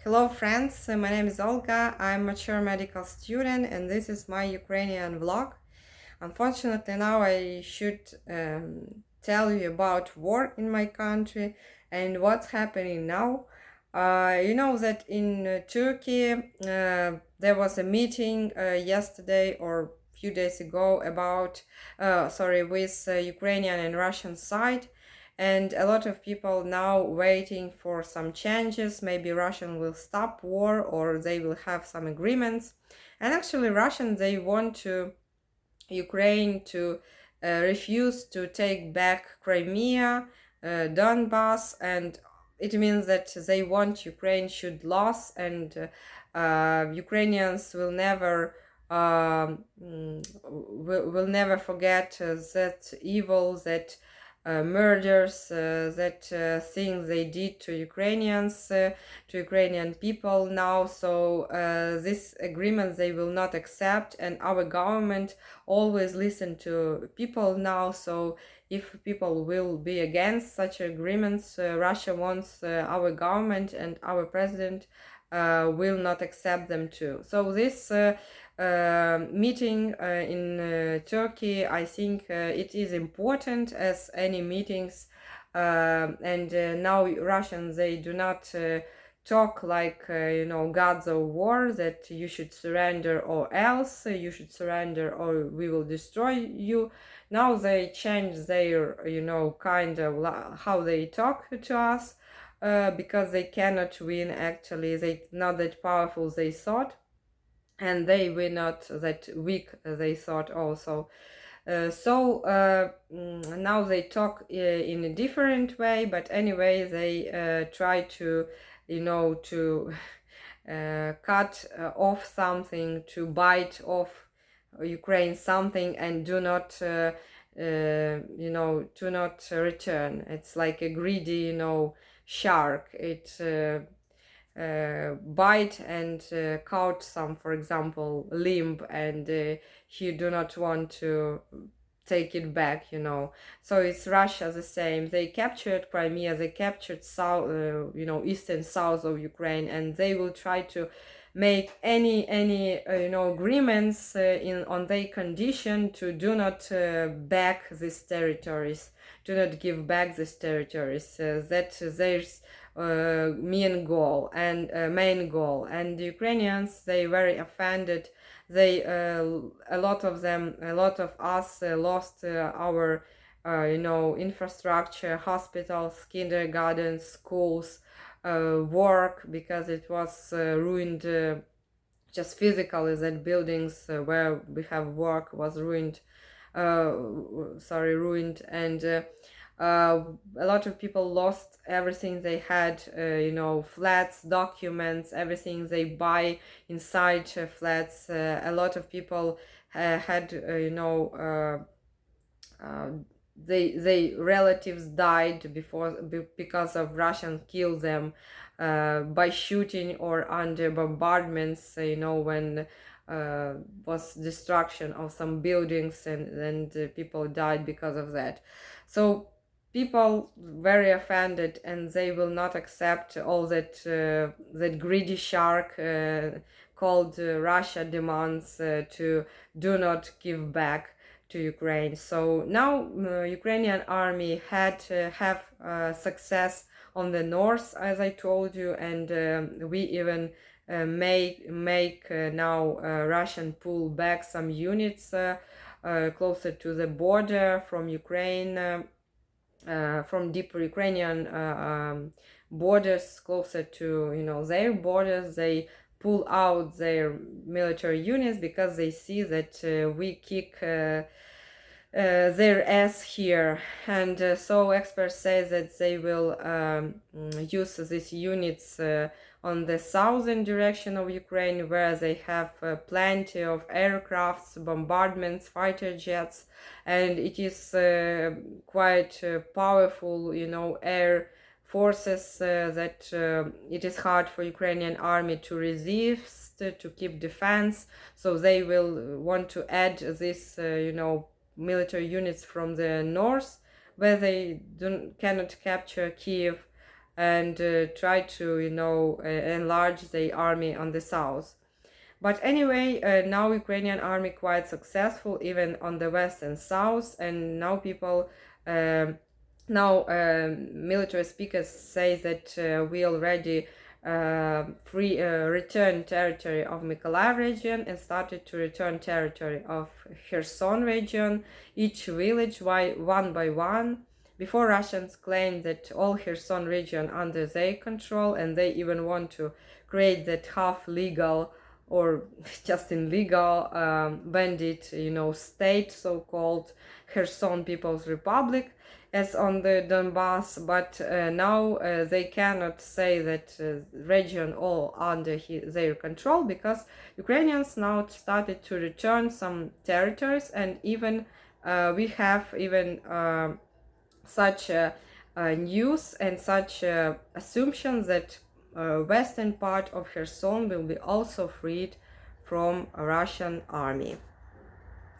Hello friends, my name is Olga. I'm a mature medical student and this is my Ukrainian vlog. Unfortunately now I should tell you about war in my country and what's happening now. You know that in Turkey there was a meeting yesterday or few days ago about with Ukrainian and Russian side, and a lot of people now waiting for some changes. Maybe Russian will stop war or they will have some agreements. And actually Russian, they want to Ukraine to refuse to take back Crimea, Donbass, and it means that they want Ukraine should lose, and Ukrainians will never will never forget that evil, that murders, that things they did to Ukrainians, to Ukrainian people now. So this agreement they will not accept, and our government always listen to people now. So if people will be against such agreements, Russia wants our government and our president will not accept them too. So this meeting in Turkey, I think it is important as any meetings, and now Russians, they do not talk like gods of war, that you should surrender or else, you should surrender or we will destroy you. Now they change their kind of how they talk to us, because they cannot win. Actually, they not that powerful they thought, and they were not that weak they thought also. Now they talk in a different way, but anyway they try to to cut off something, to bite off Ukraine something, and do not do not return. It's like a greedy shark. It bite and cut some, for example, limb, and he do not want to take it back. So it's Russia the same. They captured Crimea, they captured south, eastern south of Ukraine, and they will try to make any agreements in on their condition to do not back these territories, do not give back these territories. That there's main goal, and the Ukrainians, they very offended. They a lot of them, a lot of us lost our infrastructure, hospitals, kindergartens, schools, work, because it was ruined. Just physically, that buildings where we have work was ruined, ruined, and a lot of people lost everything they had, flats, documents, everything they buy inside flats. A lot of people had they relatives died because of Russian killed them by shooting or under bombardments, when was destruction of some buildings, and people died because of that. So people very offended, and they will not accept all that greedy shark called Russia demands to do not give back to Ukraine. So now Ukrainian army had have success on the north, as I told you, and we even make now Russian pull back some units closer to the border from Ukraine, from deeper Ukrainian borders, closer to their borders. They pull out their military units because they see that we kick their ass here, and so experts say that they will use these units on the southern direction of Ukraine, where they have plenty of aircrafts, bombardments, fighter jets, and it is quite powerful, air forces that it is hard for Ukrainian army to resist, to keep defense. So they will want to add this, military units from the north, where they cannot capture Kiev, and try to, enlarge the army on the south. But anyway, now Ukrainian army quite successful even on the west and south, and now people, now military speakers say that we already return territory of Mykolaiv region and started to return territory of Kherson region, each village one by one. Before, Russians claimed that all Kherson region under their control, and they even want to create that half legal or just illegal bandit, state, so-called Kherson People's Republic, as on the Donbass. But now they cannot say that region all under their control, because Ukrainians now started to return some territories, and even we have even such news and such assumptions that western part of Kherson will be also freed from a Russian army.